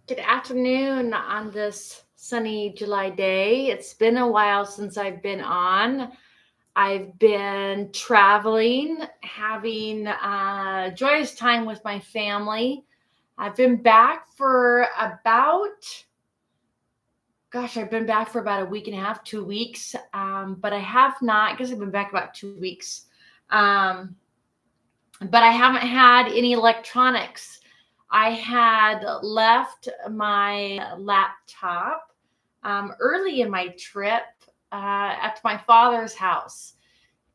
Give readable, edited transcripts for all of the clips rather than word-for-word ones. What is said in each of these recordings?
Good afternoon on this sunny July day. It's been a while since I've been on. I've been traveling, having a joyous time with my family. I've been back for I've been back for about a week and a half, 2 weeks. But I have not, I guess I've been back about 2 weeks. Um, but I haven't had any electronics. I had left my laptop early in my trip at my father's house,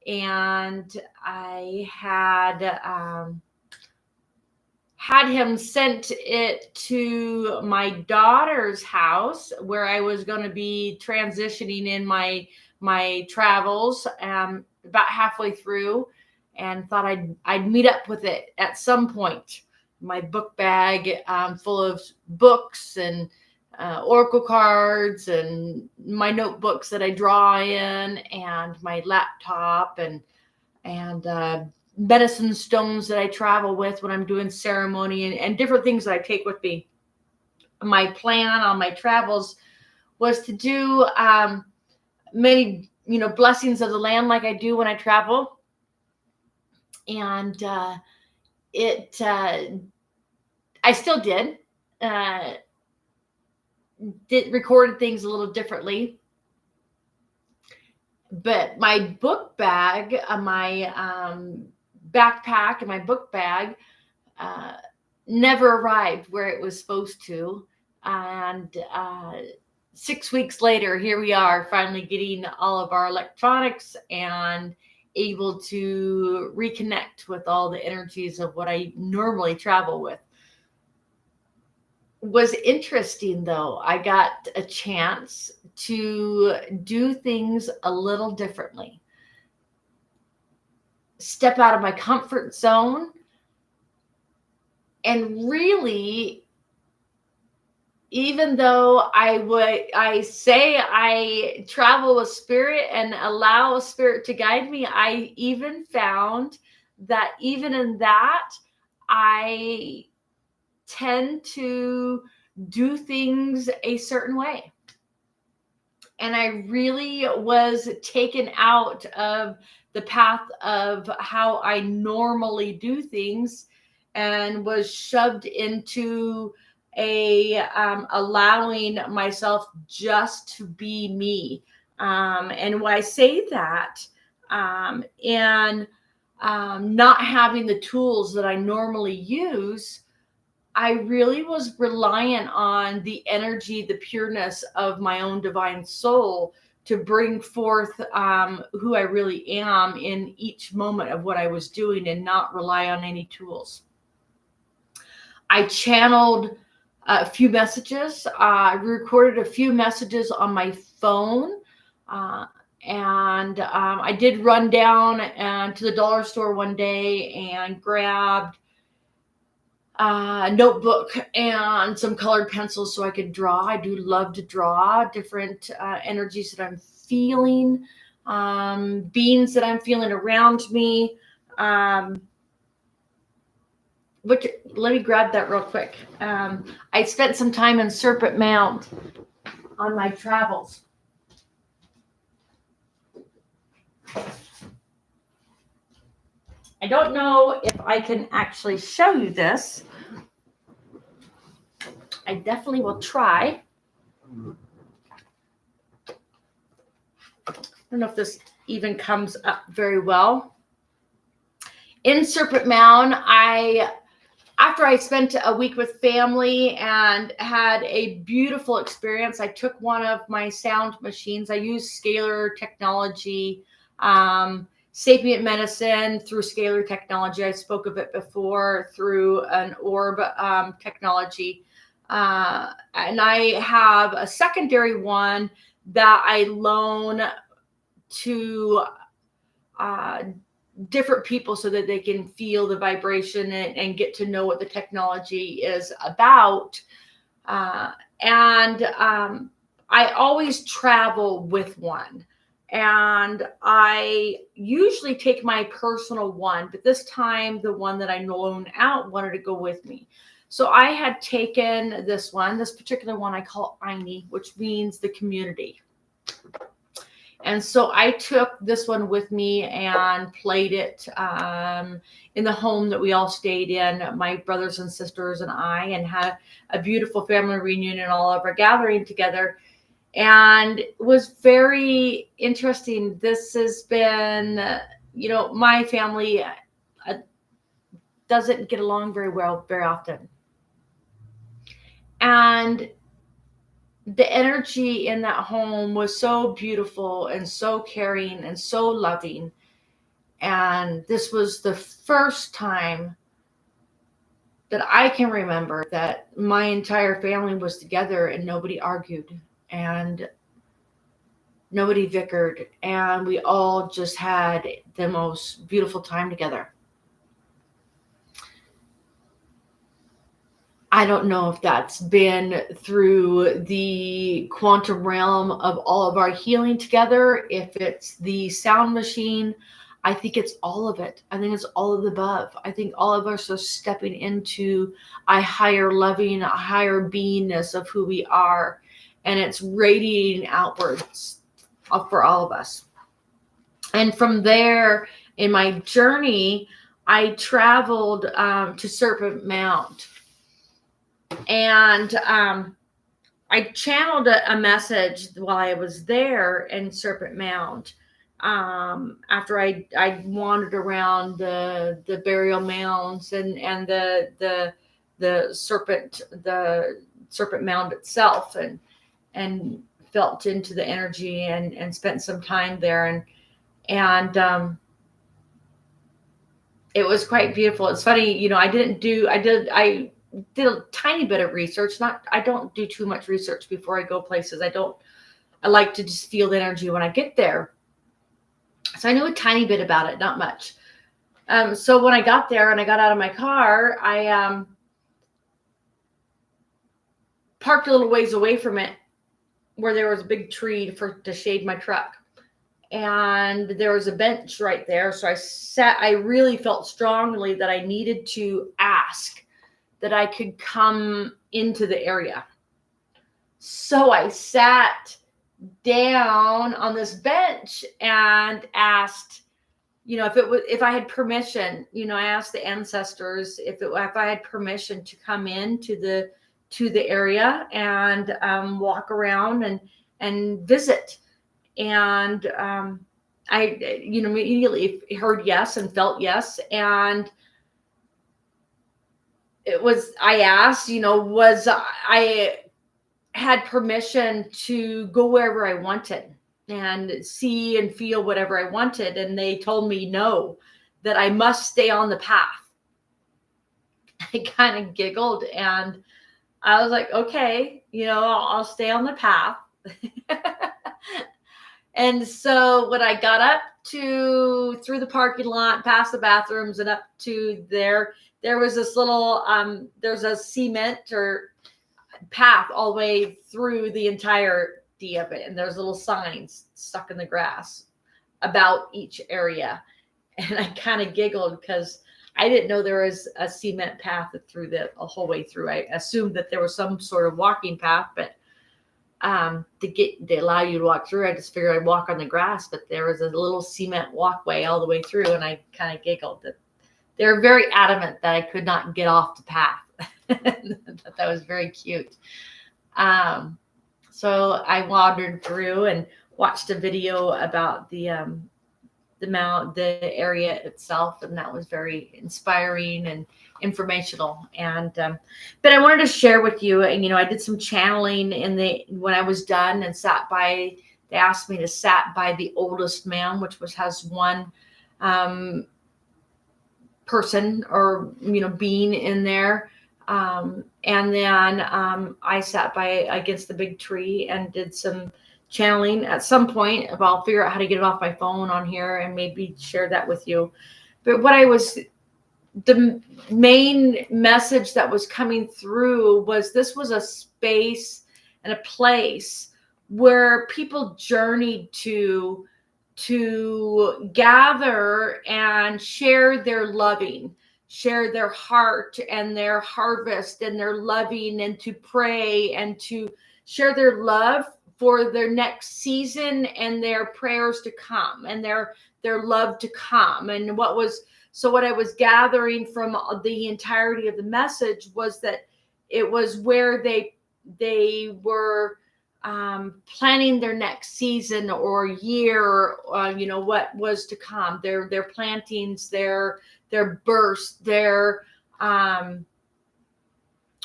and I had him sent it to my daughter's house where I was going to be transitioning in my travels about halfway through, and thought I'd meet up with it at some point. My book bag full of books and oracle cards and my notebooks that I draw in, and my laptop and medicine stones that I travel with when I'm doing ceremony, and different things that I take with me. My plan on my travels was to do many, blessings of the land like I do when I travel. And it, I still uh, did recorded things a little differently. But my book bag, my backpack and my book bag uh, never arrived where it was supposed to. And 6 weeks later, here we are finally getting all of our electronics and able to reconnect with all the energies of what I normally travel with. Was interesting though. I got a chance to do things a little differently, step out of my comfort zone, and really, even though I say I travel with spirit and allow spirit to guide me, I even found that even in that, I tend to do things a certain way. And I really was taken out of the path of how I normally do things, and was shoved into a allowing myself just to be me. And when I say that, and not having the tools that I normally use, I really was reliant on the energy, the pureness of my own divine soul to bring forth who I really am in each moment of what I was doing, and not rely on any tools. I channeled a few messages. I recorded a few messages on my phone. Uh, and I did run down to the dollar store one day and grabbed notebook and some colored pencils so I could draw. I do love to draw different energies that I'm feeling, beings that I'm feeling around me. Um, Let me grab that real quick. I spent some time in Serpent Mound on my travels. I don't know if I can actually show you this. I definitely will try. I don't know if this even comes up very well. In Serpent Mound, after I spent a week with family and had a beautiful experience, I took one of my sound machines. I use scalar technology, sapient medicine through scalar technology. I spoke of it before, through an orb technology. And I have a secondary one that I loan to different people so that they can feel the vibration and get to know what the technology is about. And I always travel with one. And I usually take my personal one, but this time the one that I loan out wanted to go with me. So I had taken this particular one I call Aini, which means the community. And so I took this one with me and played it in the home that we all stayed in, my brothers and sisters and I, and had a beautiful family reunion and all of our gathering together. And it was very interesting. This has been, my family doesn't get along very well very often. And the energy in that home was so beautiful and so caring and so loving. And this was the first time that I can remember that my entire family was together and nobody argued and nobody bickered, and we all just had the most beautiful time together. I don't know if that's been through the quantum realm of all of our healing together, if it's the sound machine. I think it's all of it. I think it's all of the above. I think all of us are stepping into a higher loving, a higher beingness of who we are. And it's radiating outwards for all of us. And from there, in my journey, I traveled to Serpent Mount. And I channeled a message while I was there in Serpent Mount. After I wandered around the burial mounds and the serpent mound itself, and felt into the energy and spent some time there, and it was quite beautiful. It's funny, I did a tiny bit of research. I don't do too much research before I go places. I like to just feel the energy when I get there. So I knew a tiny bit about it, not much. So when I got there and I got out of my car, I parked a little ways away from it where there was a big tree to shade my truck. And there was a bench right there. So I really felt strongly that I needed to ask that I could come into the area. So I sat down on this bench and asked, if I had permission. I asked the ancestors if I had permission to come into the area and walk around and visit. And I immediately heard yes and felt yes. And I asked, was I had permission to go wherever I wanted and see and feel whatever I wanted. And they told me no, that I must stay on the path. I kind of giggled and I was like, okay, I'll stay on the path. And so when I got up through the parking lot, past the bathrooms and up to there was this little, there's a cement or path all the way through the entirety of it. And there's little signs stuck in the grass about each area. And I kind of giggled because I didn't know there was a cement path through the whole way through. I assumed that there was some sort of walking path, but to allow you to walk through, I just figured I'd walk on the grass, but there was a little cement walkway all the way through, and I kind of giggled. That they're very adamant that I could not get off the path. That was very cute. So I wandered through and watched a video about the area itself, and that was very inspiring and informational. And but I wanted to share with you, and I did some channeling when I was done and sat by. They asked me to sit by the oldest man, which has one person or being in there, and then I sat by against the big tree and did some channeling. At some point, I'll figure out how to get it off my phone on here and maybe share that with you. But the main message that was coming through was this was a space and a place where people journeyed to gather and share their loving, share their heart and their harvest and their loving, and to pray and to share their love for their next season and their prayers to come and their love to come. And what I was gathering from the entirety of the message was that it was where they were planning their next season or year, what was to come, their plantings, their bursts, their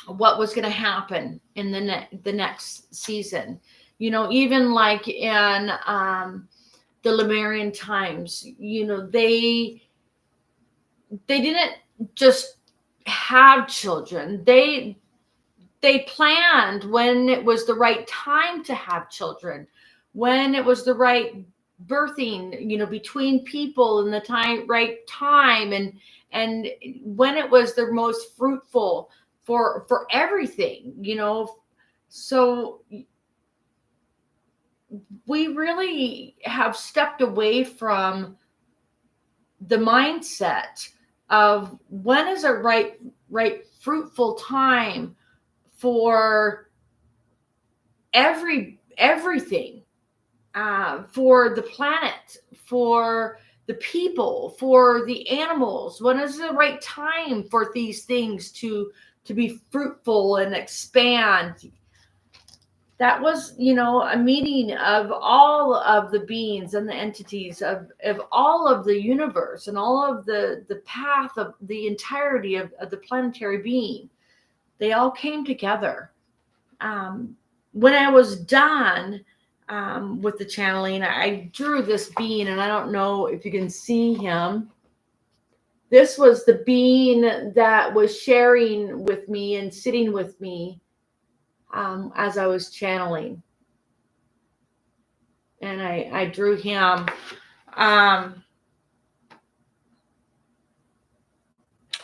what was going to happen in the next season. Even like in the Lemurian times, they didn't just have children. They planned when it was the right time to have children, when it was the right birthing, between people and the right time, and when it was the most fruitful for everything, So we really have stepped away from the mindset of when is a right fruitful time for everything, for the planet, for the people, for the animals. When is the right time for these things to be fruitful and expand? That was, a meeting of all of the beings and the entities of all of the universe and all of the path of the entirety of the planetary being. They all came together. When I was done with the channeling, I drew this being, and I don't know if you can see him. This was the being that was sharing with me and sitting with me as I was channeling. And I drew him.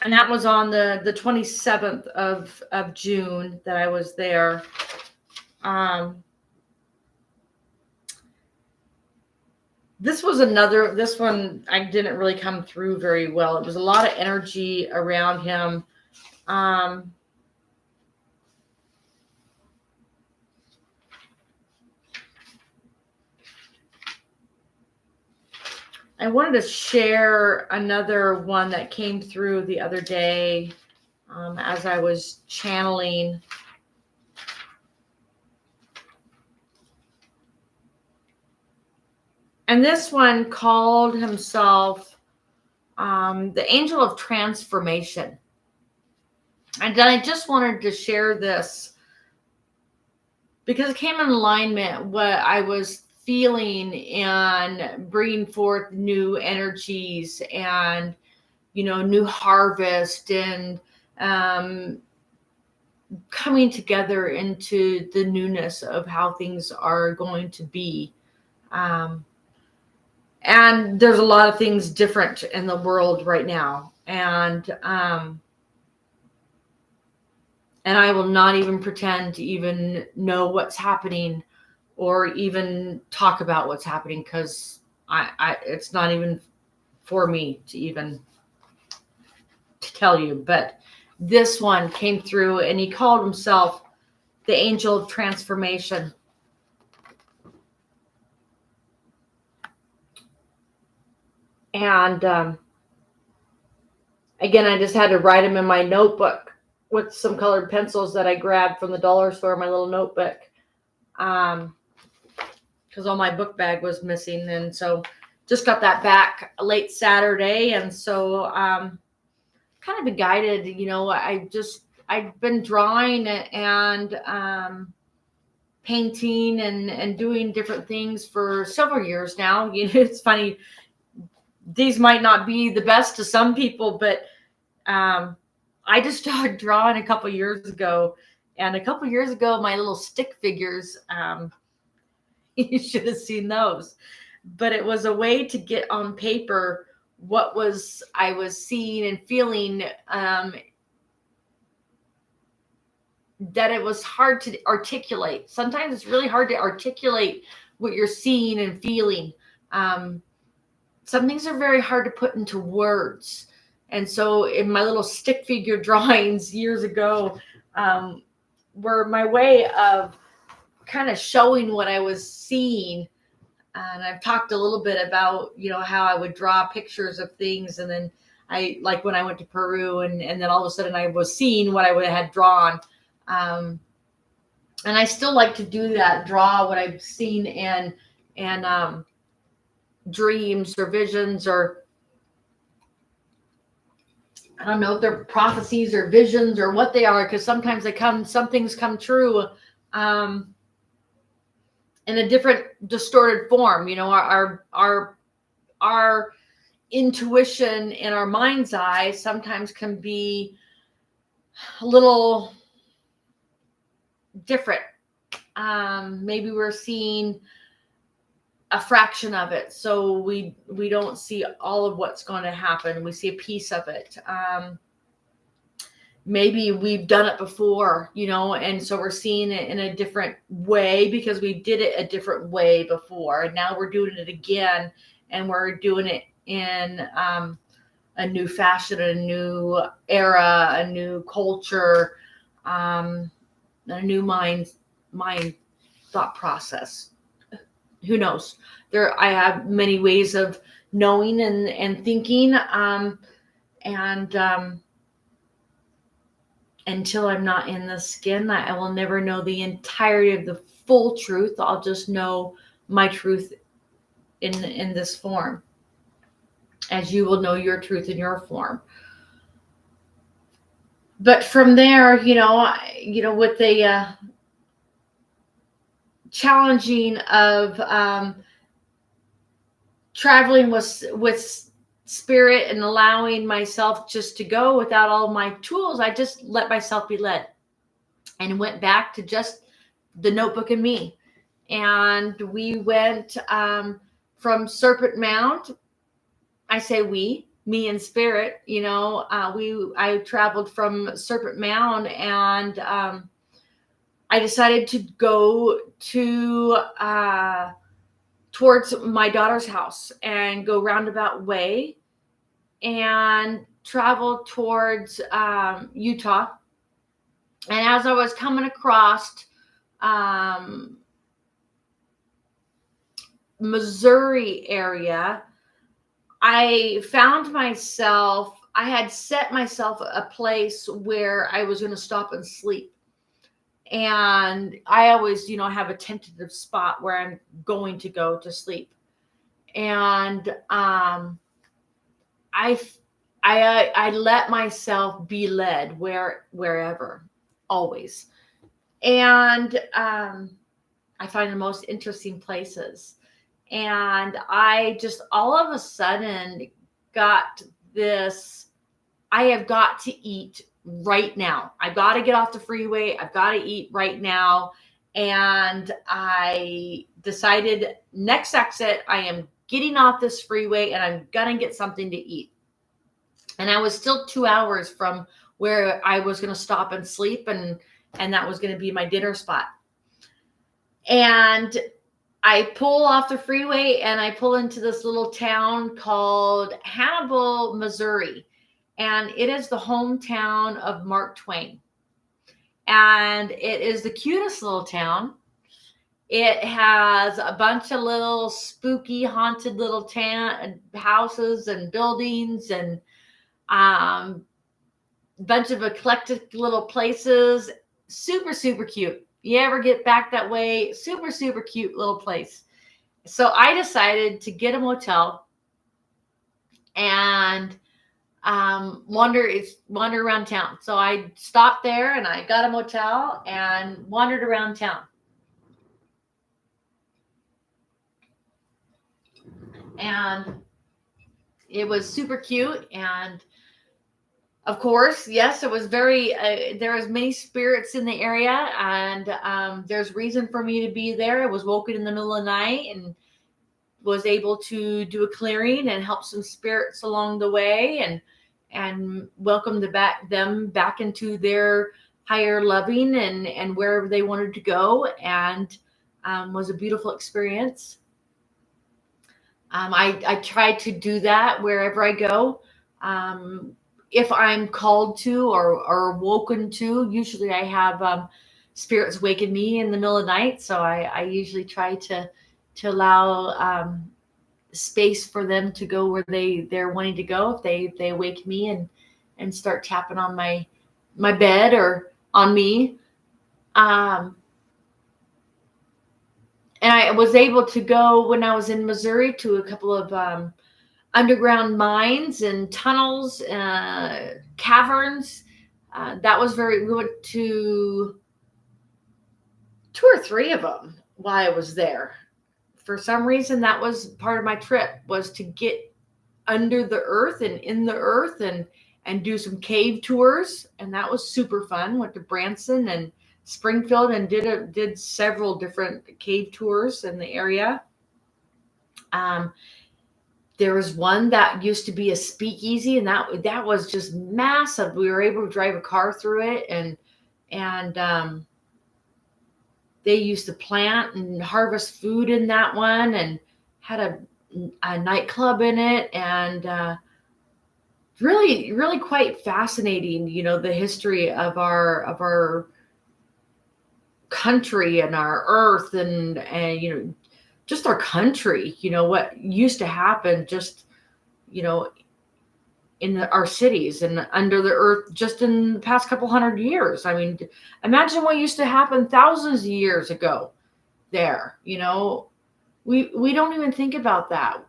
And that was on the 27th of June that I was there. This one I didn't really come through very well. It was a lot of energy around him. I wanted to share another one that came through the other day as I was channeling. And this one called himself the Angel of Transformation. And I just wanted to share this because it came in alignment what I was feeling and bringing forth new energies and, new harvest and coming together into the newness of how things are going to be. And there's a lot of things different in the world right now. And I will not even pretend to even know what's happening or even talk about what's happening, because it's not even for me to even tell you. But this one came through, and he called himself the Angel of Transformation. And again, I just had to write him in my notebook with some colored pencils that I grabbed from the dollar store, my little notebook. Because all my book bag was missing. And so just got that back late Saturday. And so kind of been guided, I've been drawing and painting and doing different things for several years now. It's funny. These might not be the best to some people, but I just started drawing a couple years ago. And a couple years ago, my little stick figures, you should have seen those. But it was a way to get on paper what I was seeing and feeling, that it was hard to articulate. Sometimes it's really hard to articulate what you're seeing and feeling. Some things are very hard to put into words. And so in my little stick figure drawings years ago, were my way of kind of showing what I was seeing. And I've talked a little bit about, how I would draw pictures of things. And then like when I went to Peru, and then all of a sudden I was seeing what I had drawn. And I still like to do that, draw what I've seen, and dreams or visions, or I don't know if they're prophecies or visions or what they are, because sometimes some things come true in a different distorted form. Our intuition in our mind's eye sometimes can be a little different. Maybe we're seeing a fraction of it, so we don't see all of what's going to happen. We see a piece of it. Maybe we've done it before, and so we're seeing it in a different way because we did it a different way before, and now we're doing it again, and we're doing it in a new fashion, a new era, a new culture, a new mind thought process. Who knows? I have many ways of knowing and thinking, and until I'm not in the skin, I will never know the entirety of the full truth. I'll just know my truth in this form, as you will know your truth in your form. But from there, with the challenging of traveling with spirit and allowing myself just to go without all my tools, I just let myself be led and went back to just the notebook and me. And we went from Serpent Mound. I say me and spirit, I traveled from Serpent Mound, and I decided to go to towards my daughter's house and go roundabout way and travel towards Utah. And as I was coming across Missouri area, I found myself, I had set myself a place where I was going to stop and sleep. And I always, have a tentative spot where I'm going to go to sleep. And I let myself be led wherever, always. And I find the most interesting places. And I just all of a sudden got this, I have got to eat right now. I've got to get off the freeway. I've got to eat right now. And I decided next exit, I am getting off this freeway and I'm going to get something to eat. And I was still 2 hours from where I was going to stop and sleep. And that was going to be my dinner spot. And I pull off the freeway and I pull into this little town called Hannibal, Missouri. And it is the hometown of Mark Twain. And it is the cutest little town. It has a bunch of little spooky, haunted little houses and buildings, and a bunch of eclectic little places. Super, super cute. You ever get back that way? Super, super cute little place. So I decided to get a motel and wander around town. So I stopped there and I got a motel and wandered around town. And it was super cute. And of course, yes, it was very, there was many spirits in the area, and there's reason for me to be there. I was woken in the middle of the night and was able to do a clearing and help some spirits along the way, and welcome them back into their higher loving and wherever they wanted to go. And was a beautiful experience. I try to do that wherever I go. if I'm called to or woken to, usually I have spirits waken me in the middle of the night. So I usually try to allow space for them to go where they're wanting to go. If they wake me and start tapping on my bed or on me. And I was able to go when I was in Missouri to a couple of underground mines and tunnels, caverns. That was we went to 2 or 3 of them while I was there. For some reason, that was part of my trip, was to get under the earth and in the earth and do some cave tours. And that was super fun. Went to Branson and Springfield and did several different cave tours in the area. There was one that used to be a speakeasy, and that was just massive. We were able to drive a car through it, and they used to plant and harvest food in that one, and had a nightclub in it, and really, really quite fascinating. The history of our country and our earth, and just our country. What used to happen, just in our cities and under the earth, just in the past couple hundred years. I mean, imagine what used to happen thousands of years ago there. We don't even think about that.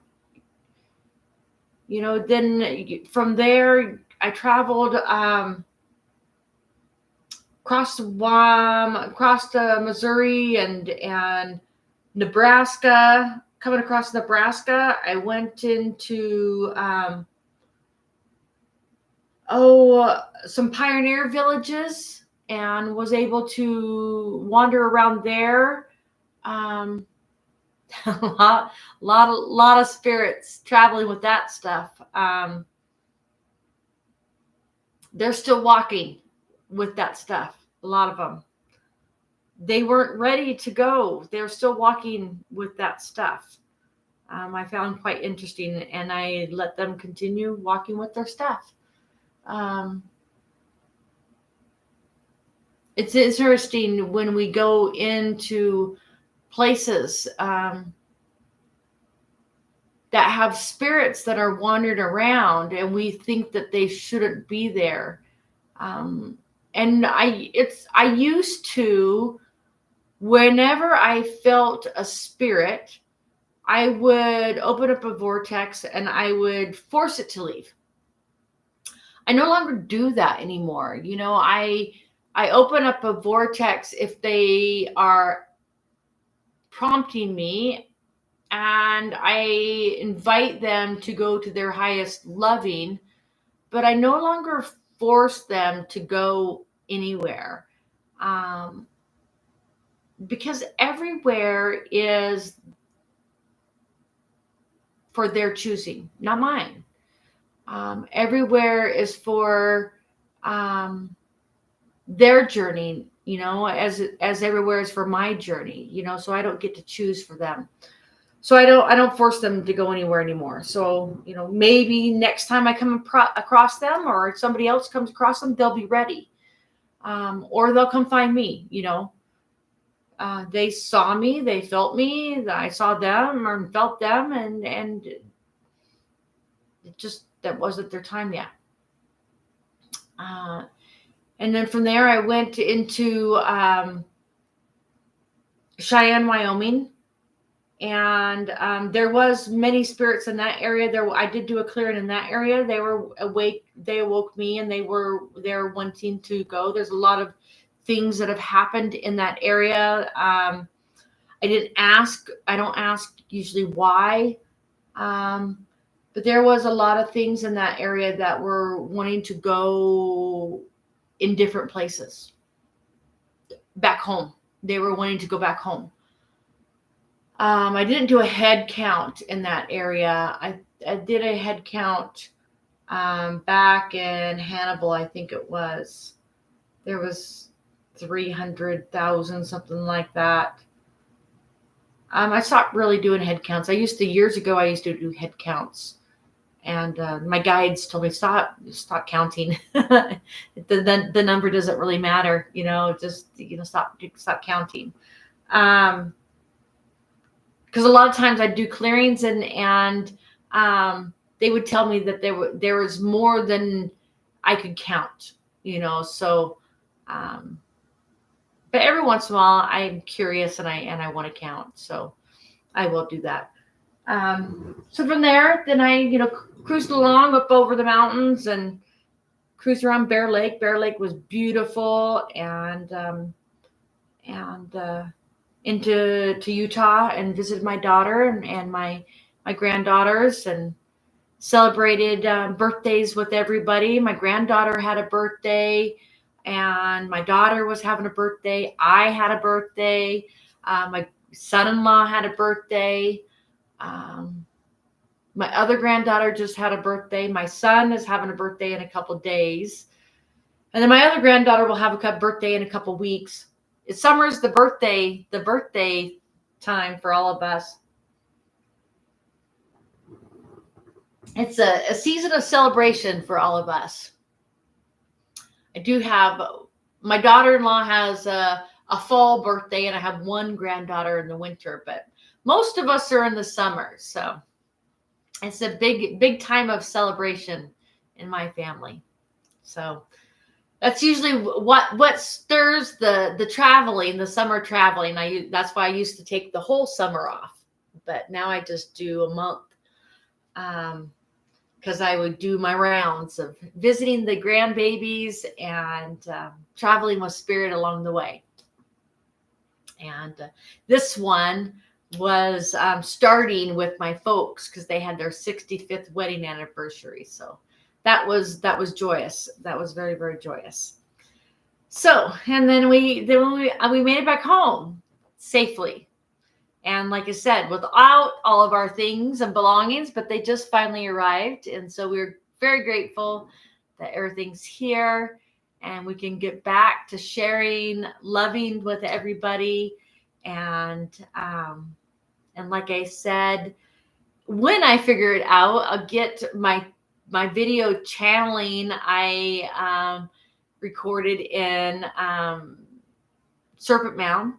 Then from there I traveled across to Missouri and Nebraska. Coming across Nebraska, I went into some pioneer villages and was able to wander around there. A lot of spirits traveling with that stuff. They're still walking with that stuff. A lot of them. They weren't ready to go. They're still walking with that stuff. I found quite interesting, and I let them continue walking with their stuff. It's interesting when we go into places that have spirits that are wandering around, and we think that they shouldn't be there. And I used to, whenever I felt a spirit, I would open up a vortex and I would force it to leave. I no longer do that anymore. I open up a vortex if they are prompting me, and I invite them to go to their highest loving, but I no longer force them to go anywhere. Because everywhere is for their choosing, not mine. Everywhere is for their journey, as everywhere is for my journey, so I don't get to choose for them. So I don't force them to go anywhere anymore. So, maybe next time I come across them, or somebody else comes across them, they'll be ready. Or they'll come find me, they saw me, they felt me, I saw them or felt them, and it just, that wasn't their time yet. And then from there I went into Cheyenne, Wyoming, and there was many spirits in that area. I did do a clearing in that area. They were awake, they awoke me, and they're wanting to go. There's a lot of things that have happened in that area. I don't ask usually why, but there was a lot of things in that area that were wanting to go in different places back home. They were wanting to go back home. I didn't do a head count in that area. I did a head count back in Hannibal, I think it was. There was 300,000, something like that. I stopped really doing head counts. Years ago, I used to do head counts. And my guides told me, stop counting. The number doesn't really matter, just, stop counting. Because a lot of times I do clearings, and they would tell me that there was more than I could count, so, but every once in a while I'm curious and I want to count. So I will do that. So from there, then I, cruised along up over the mountains and cruised around Bear Lake. Bear Lake was beautiful, and into Utah, and visited my daughter and my granddaughters, and celebrated birthdays with everybody. My granddaughter had a birthday, and my daughter was having a birthday. I had a birthday. My son-in-law had a birthday. My other granddaughter just had a birthday. My son is having a birthday in a couple days. And then my other granddaughter will have a birthday in a couple weeks. Summer's the birthday time for all of us. It's a season of celebration for all of us. I do have, my daughter-in-law has a fall birthday, and I have one granddaughter in the winter, but most of us are in the summer. So it's a big time of celebration in my family. So that's usually what stirs the traveling, the summer traveling. That's why I used to take the whole summer off, but now I just do a month. Because I would do my rounds of visiting the grandbabies and traveling with Spirit along the way. And this one was starting with my folks, because they had their 65th wedding anniversary. So that was joyous. That was very, very joyous. So, and then we made it back home safely. And like I said, without all of our things and belongings, but they just finally arrived. And so we're very grateful that everything's here and we can get back to sharing, loving with everybody. And like I said, when I figure it out, I'll get my video channeling I recorded in Serpent Mound.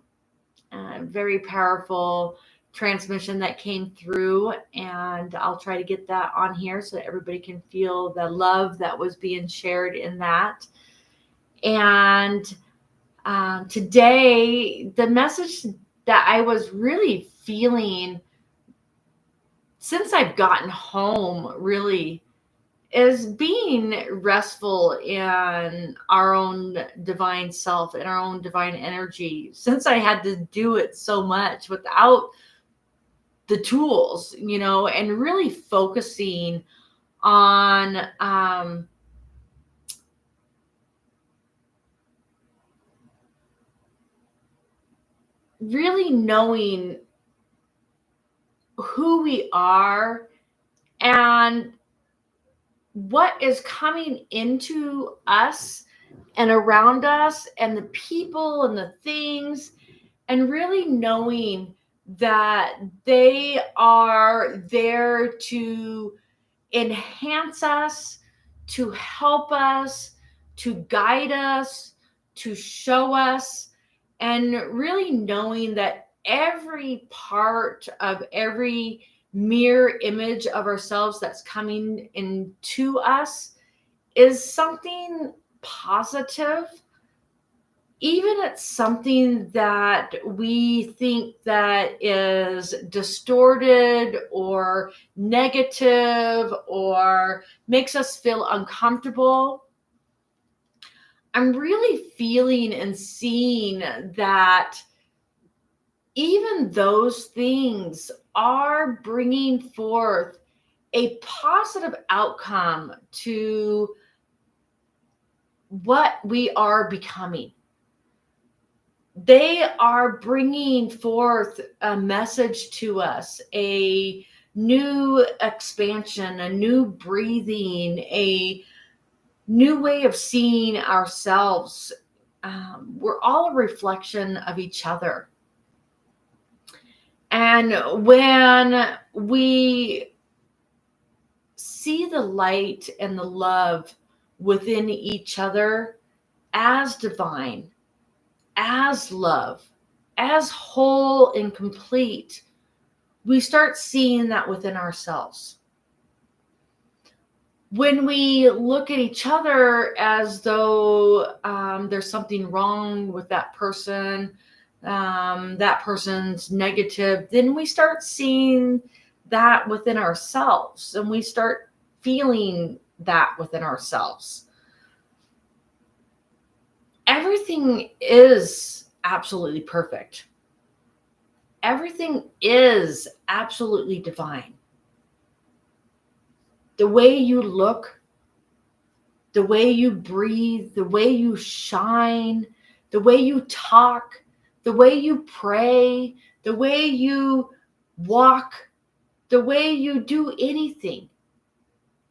Very powerful transmission that came through, and I'll try to get that on here so that everybody can feel the love that was being shared in that. And today, the message that I was really feeling since I've gotten home really is being restful in our own divine self and our own divine energy, since I had to do it so much without the tools, and really focusing on really knowing who we are and what is coming into us and around us, and the people and the things, and really knowing that they are there to enhance us, to help us, to guide us, to show us, and really knowing that every part of every mirror image of ourselves that's coming into us is something positive. Even it's something that we think that is distorted or negative or makes us feel uncomfortable, I'm really feeling and seeing that even those things are bringing forth a positive outcome to what we are becoming. They are bringing forth a message to us, a new expansion, a new breathing, a new way of seeing ourselves. We're all a reflection of each other. And when we see the light and the love within each other as divine, as love, as whole and complete, we start seeing that within ourselves. When we look at each other as though there's something wrong with that person's negative, then we start seeing that within ourselves, and we start feeling that within ourselves. Everything is absolutely perfect. Everything is absolutely divine. The way you look, the way you breathe, the way you shine, the way you talk, the way you pray, the way you walk, the way you do anything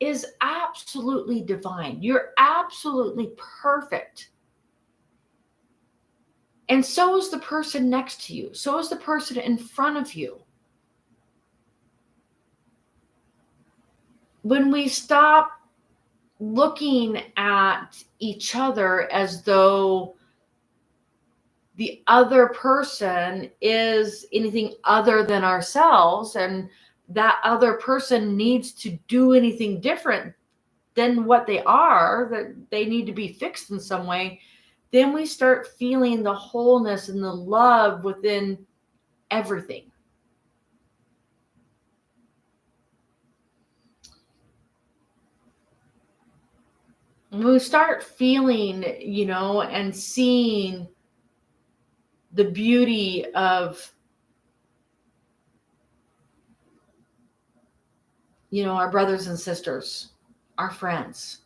is absolutely divine. You're absolutely perfect. And so is the person next to you. So is the person in front of you. When we stop looking at each other as though the other person is anything other than ourselves, and that other person needs to do anything different than what they are, that they need to be fixed in some way, then we start feeling the wholeness and the love within everything. When we start feeling, and seeing the beauty of, our brothers and sisters, our friends,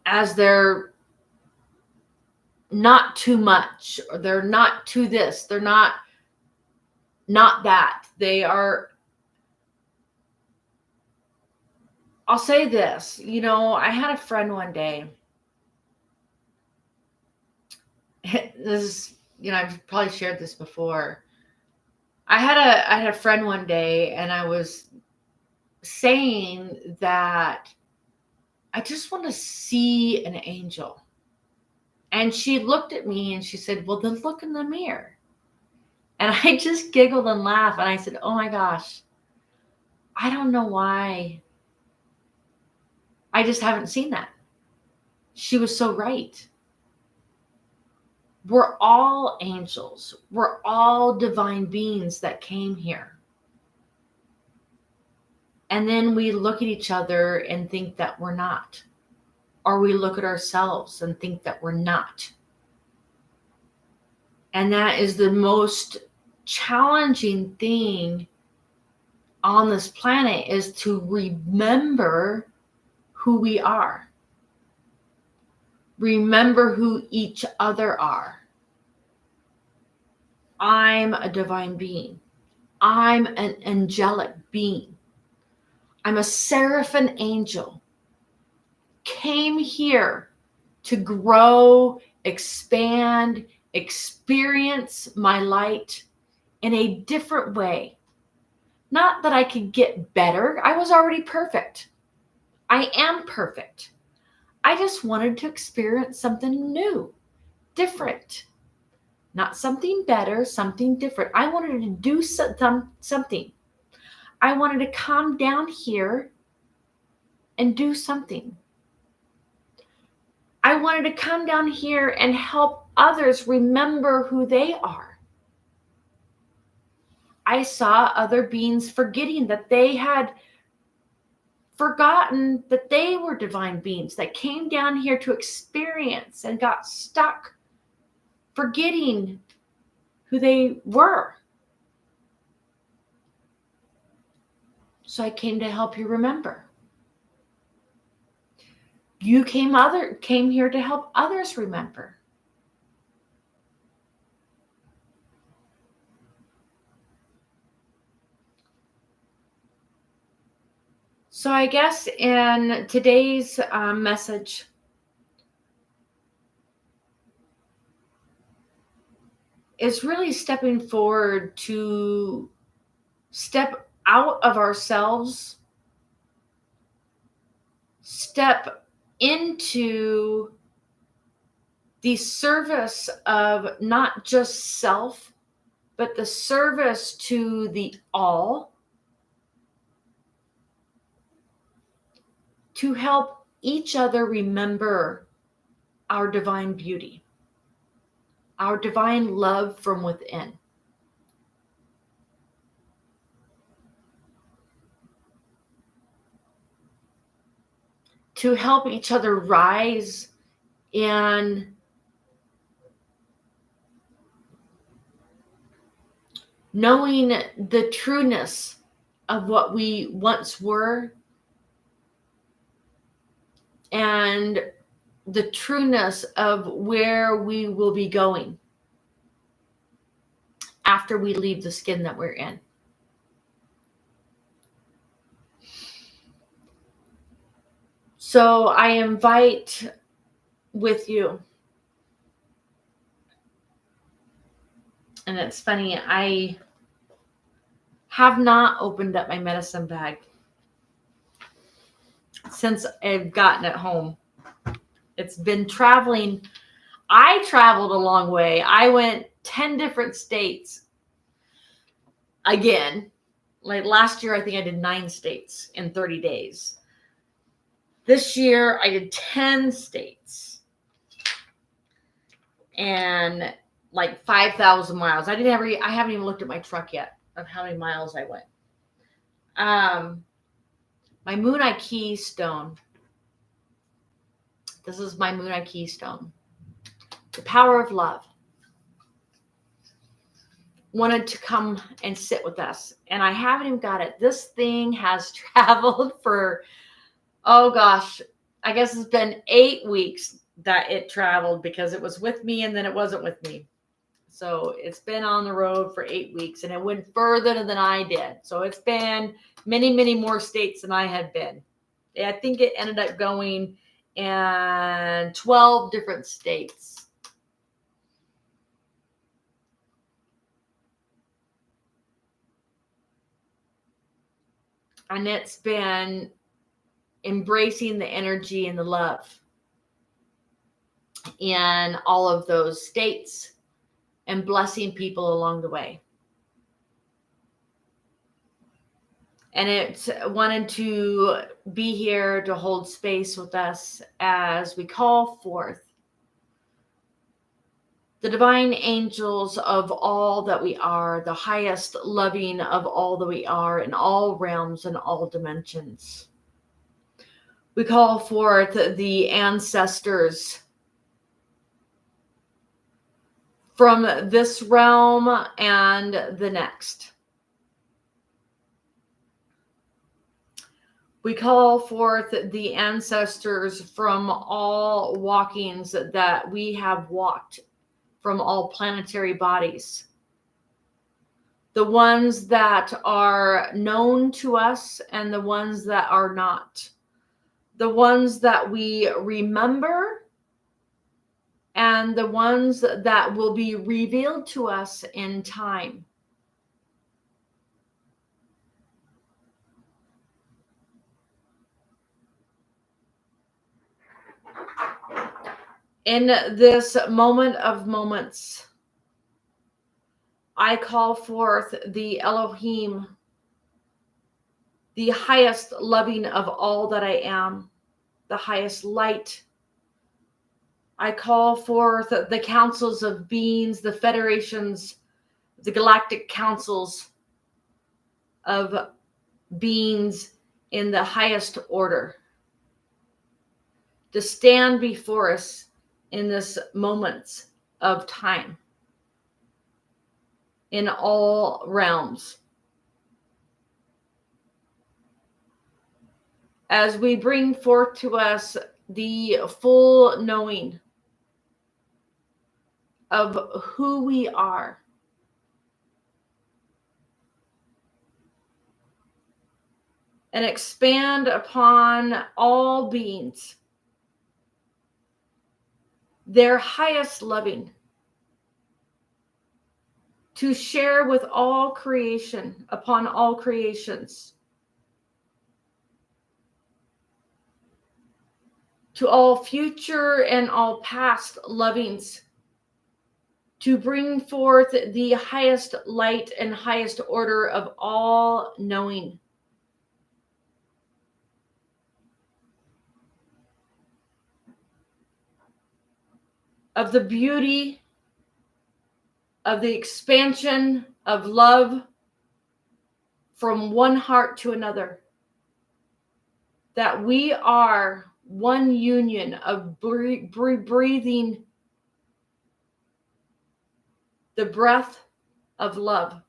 as they're not too much, or they're not too this, they're not that. They are, I'll say this, I had a friend one day. This is, I've probably shared this before. I had a friend one day, and I was saying that I just want to see an angel. And she looked at me and she said, well, then look in the mirror. And I just giggled and laughed. And I said, oh my gosh, I don't know why. I just haven't seen that. She was so right. We're all angels. We're all divine beings that came here. And then we look at each other and think that we're not. Or we look at ourselves and think that we're not. And that is the most challenging thing on this planet, is to remember who we are. Remember who each other are. I'm a divine being. I'm an angelic being. I'm a seraphim angel. Came here to grow, expand, experience my light in a different way. Not that I could get better. I was already perfect. I am perfect. I just wanted to experience something new, different. Not something better, something different. I wanted to do something. I wanted to come down here and do something. I wanted to come down here and help others remember who they are. I saw other beings forgetting that they had forgotten that they were divine beings that came down here to experience and got stuck forgetting who they were. So I came to help you remember. You came here to help others remember. So I guess in today's message, is really stepping forward to step out of ourselves, step into the service of not just self, but the service to the all, to help each other remember our divine beauty, our divine love from within. To help each other rise in knowing the trueness of what we once were and the trueness of where we will be going after we leave the skin that we're in. So I invite with you, and it's funny, I have not opened up my medicine bag since I've gotten it home. It's been traveling. I traveled a long way. I went 10 different states. Again, like last year, I think I did 9 states in 30 days. This year, I did 10 states and like 5,000 miles. I haven't even looked at my truck yet of how many miles I went. My Moonai Keystone. This is my Moonai Keystone. The power of love. Wanted to come and sit with us, and I haven't even got it. This thing has traveled for, oh gosh, I guess it's been 8 weeks that it traveled, because it was with me and then it wasn't with me. So it's been on the road for 8 weeks, and it went further than I did. So it's been many, many more states than I had been. I think it ended up going in 12 different states. And it's been embracing the energy and the love in all of those states and blessing people along the way. And it wanted to be here to hold space with us as we call forth the divine angels of all that we are, the highest loving of all that we are in all realms and all dimensions. We call forth the ancestors from this realm and the next. We call forth the ancestors from all walkings that we have walked, from all planetary bodies. The ones that are known to us and the ones that are not. The ones that we remember and the ones that will be revealed to us in time. In this moment of moments, I call forth the Elohim, the highest loving of all that I am, the highest light. I call forth the councils of beings, the federations, the galactic councils of beings in the highest order, to stand before us in this moment of time, in all realms. As we bring forth to us the full knowing of who we are, and expand upon all beings their highest loving, to share with all creation, upon all creations, to all future and all past lovings, to bring forth the highest light and highest order of all knowing. Of the beauty, of the expansion of love from one heart to another. That we are one union of breathing the breath of love.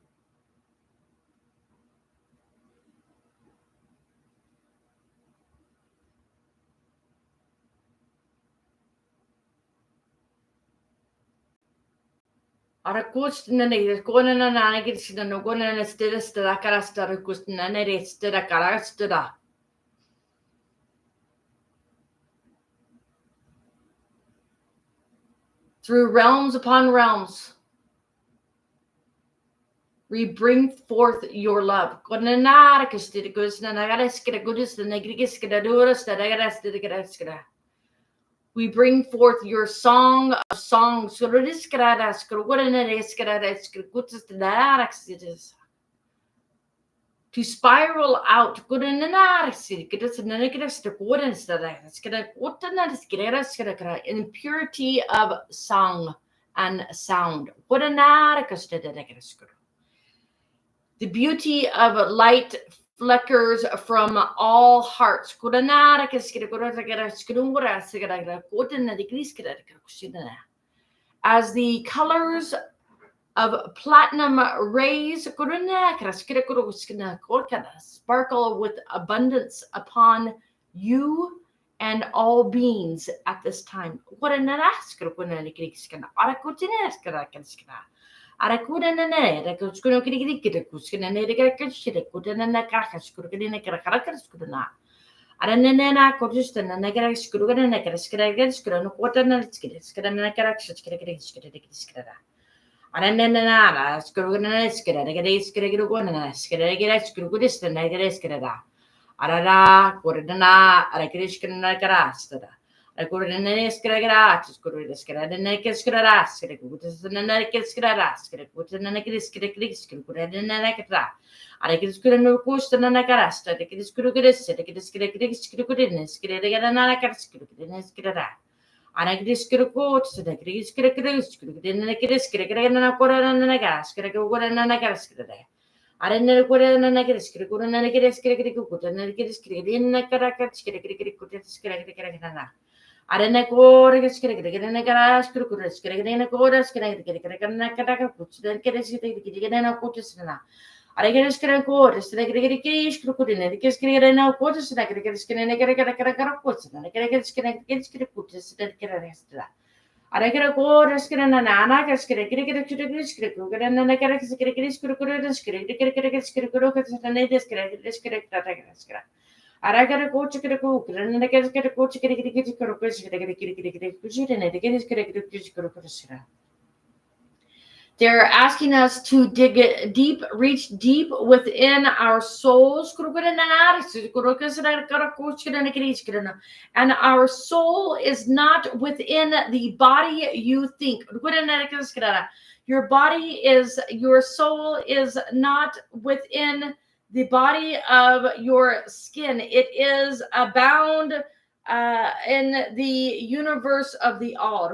Arakustinane, Gonananagishina, Gonanastida, Karastara, Kustinane, Stida, Karastida. Through realms upon realms, we bring forth your love. We bring forth your song of songs to spiral out in purity of song and sound. The beauty of light flickers from all hearts. As the colors of platinum rays sparkle with abundance upon you and all beings at this time. They're asking us to dig deep, reach deep within our souls. And our soul is not within the body you think. Your soul is not within the body of your skin. It is abound in the universe of the all.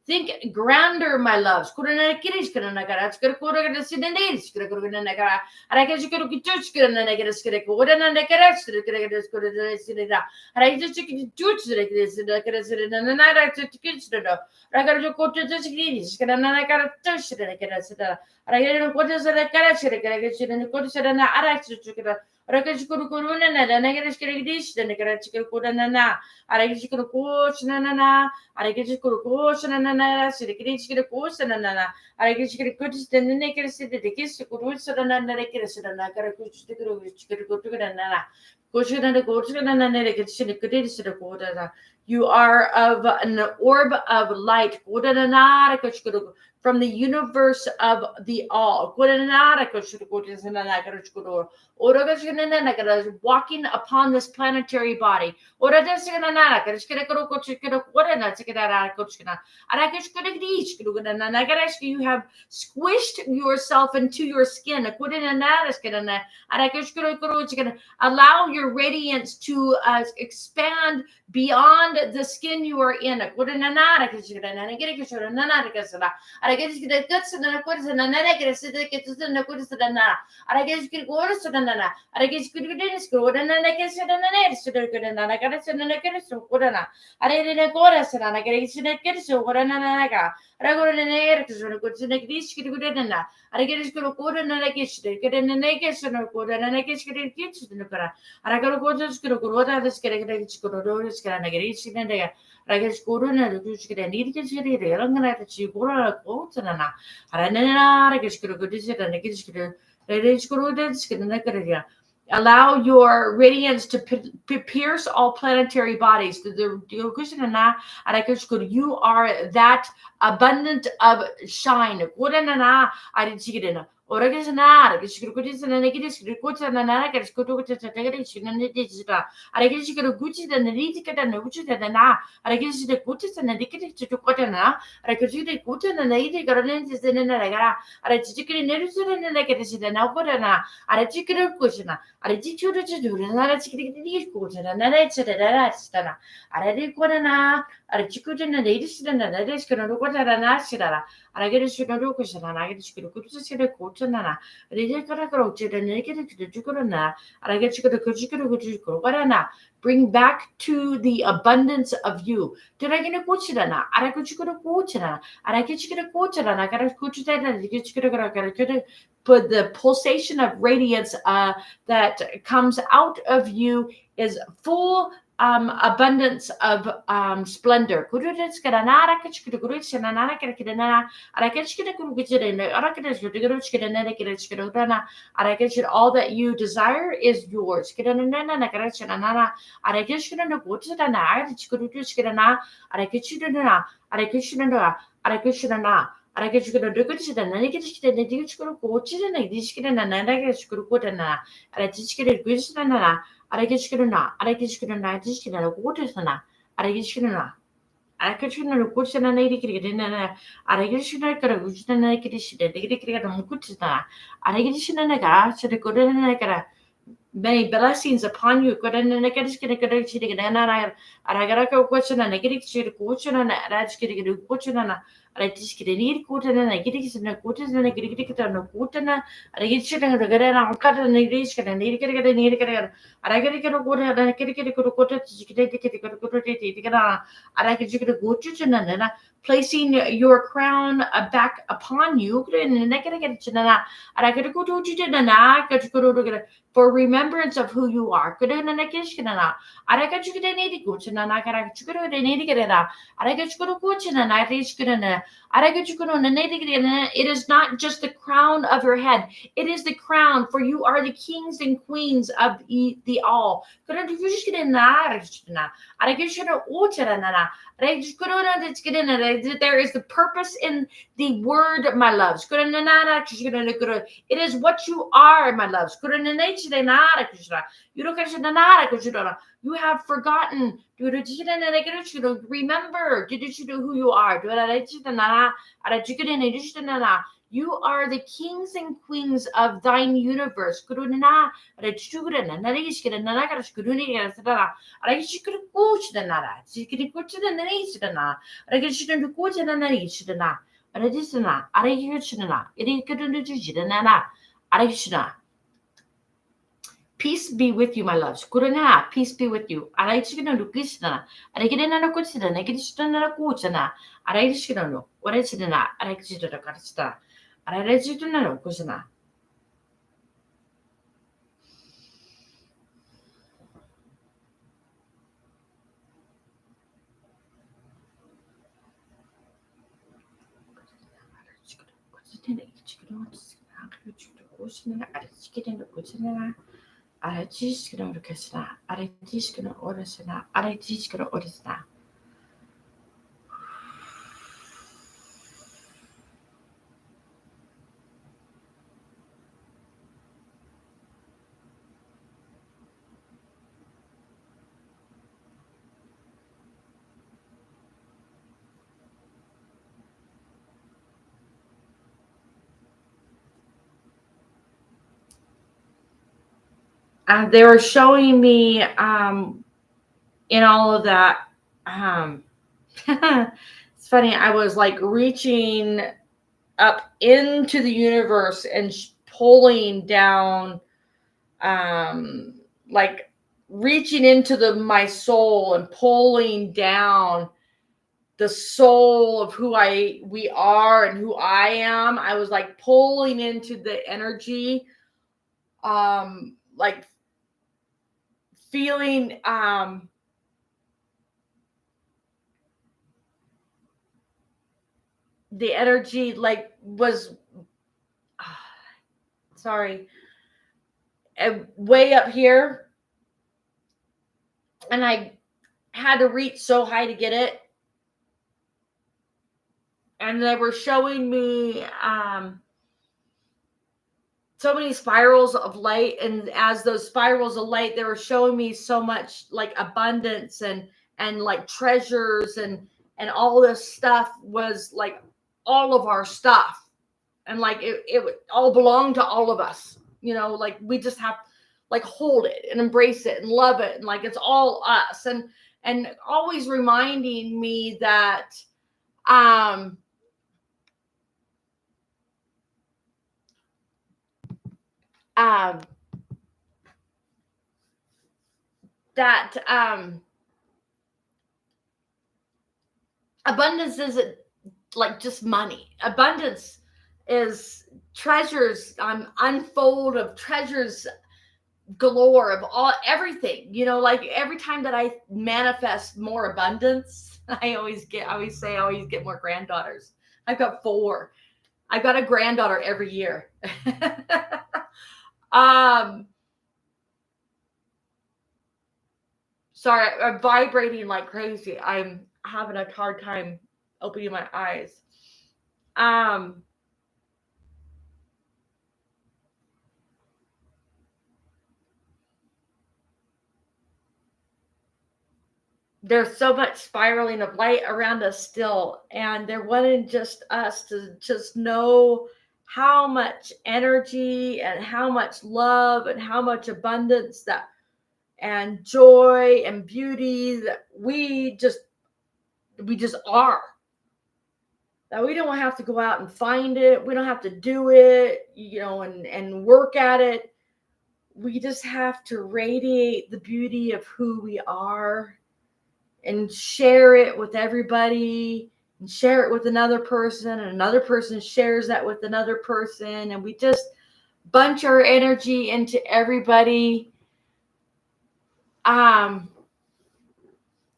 Think grander, my loves. You are of an orb of light from the universe of the all. Walking upon this planetary body. You have squished yourself into your skin. Allow your radiance to expand beyond the skin you are in. Allow your radiance to pierce all planetary bodies. You are that abundant of shine. Bring back to the abundance of you. But the pulsation of radiance that comes out of you is full abundance of splendor. All that you desire is yours. Many blessings upon you. Placing your crown back upon you for remembrance of who you are. It is not just the crown of your head, it is the crown, for you are the kings and queens of the all. There is the purpose in the word, my loves. It is what you are, my loves. You have forgotten. Remember who you are. You are the kings and queens of thine universe. Peace be with you, my loves. Peace be with you. Aratiskuna orkestra. Aratiskuna orkestra. Aratiskuna orkestra. They were showing me in all of that. It's funny. I was like reaching up into the universe and pulling down, like reaching into my soul and pulling down the soul of we are and who I am. I was like pulling into the energy, like feeling the energy like was sorry, way up here, and I had to reach so high to get it. And they were showing me so many spirals of light, and as those spirals of light, they were showing me so much like abundance and like treasures and all this stuff was like all of our stuff, and like it all belonged to all of us, like we just have like hold it and embrace it and love it, and like it's all us, and always reminding me that that abundance isn't like just money. Abundance is treasures, unfold of treasures galore of everything. Like every time that I manifest more abundance, I always get more granddaughters. I've got 4. I've got a granddaughter every year. Sorry, I'm vibrating like crazy. I'm having a hard time opening my eyes. There's so much spiraling of light around us still, and they're wanting just us to just know how much energy and how much love and how much abundance that and joy and beauty that we just are. That we don't have to go out and find it. We don't have to do it, and work at it. We just have to radiate the beauty of who we are and share it with everybody, and share it with another person, and another person shares that with another person, and we just bunch our energy into everybody.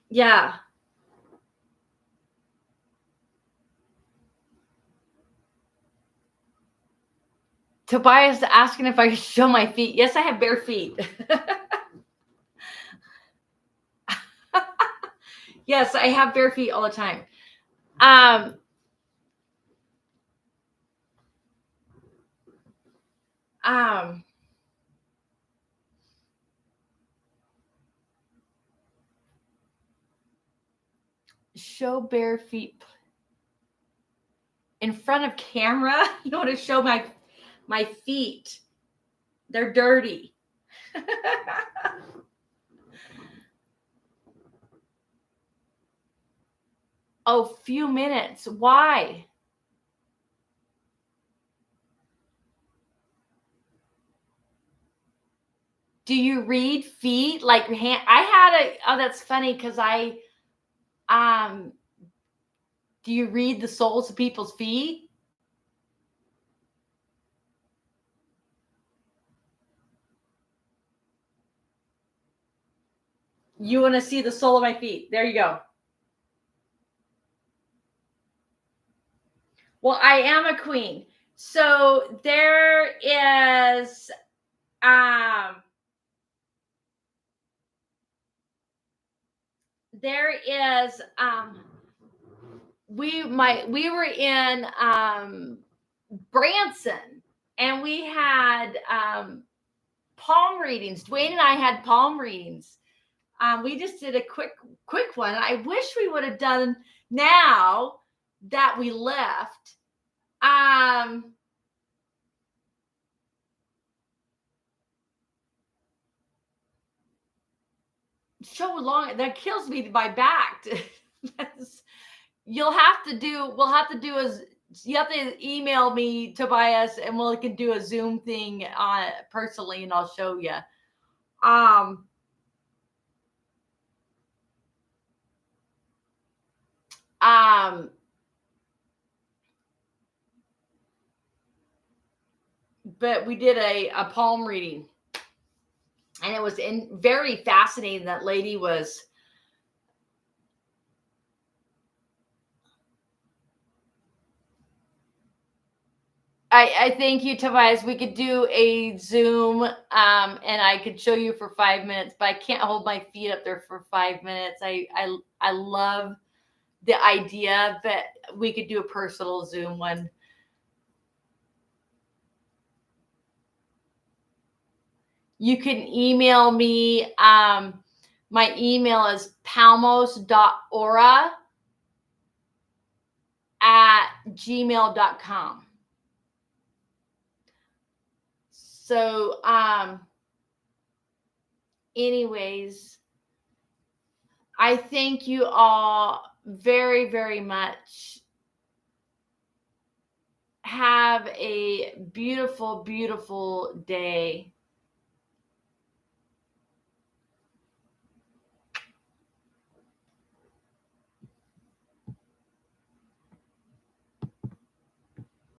Yeah. Tobias asking if I could show my feet. Yes, I have bare feet. Yes, I have bare feet all the time. Show bare feet in front of camera. You want to show my feet? They're dirty. Oh, few minutes. Why? Do you read feet like hand? That's funny because do you read the soles of people's feet? You want to see the sole of my feet? There you go. Well, I am a queen. So there is there is we were in Branson, and we had palm readings. Dwayne and I had palm readings. We just did a quick one. I wish we would have done now that we left. So long, that kills me, my back. We'll have to do you have to email me, Tobias, and we can do a Zoom thing personally, and I'll show you. But we did a palm reading, and it was very fascinating. That lady was, I thank you, Tobias. We could do a Zoom, and I could show you for 5 minutes, but I can't hold my feet up there for 5 minutes. I love the idea that we could do a personal Zoom one. You can email me. My email is palmos.aura@gmail.com. So, anyways, I thank you all very, very much. Have a beautiful, beautiful day.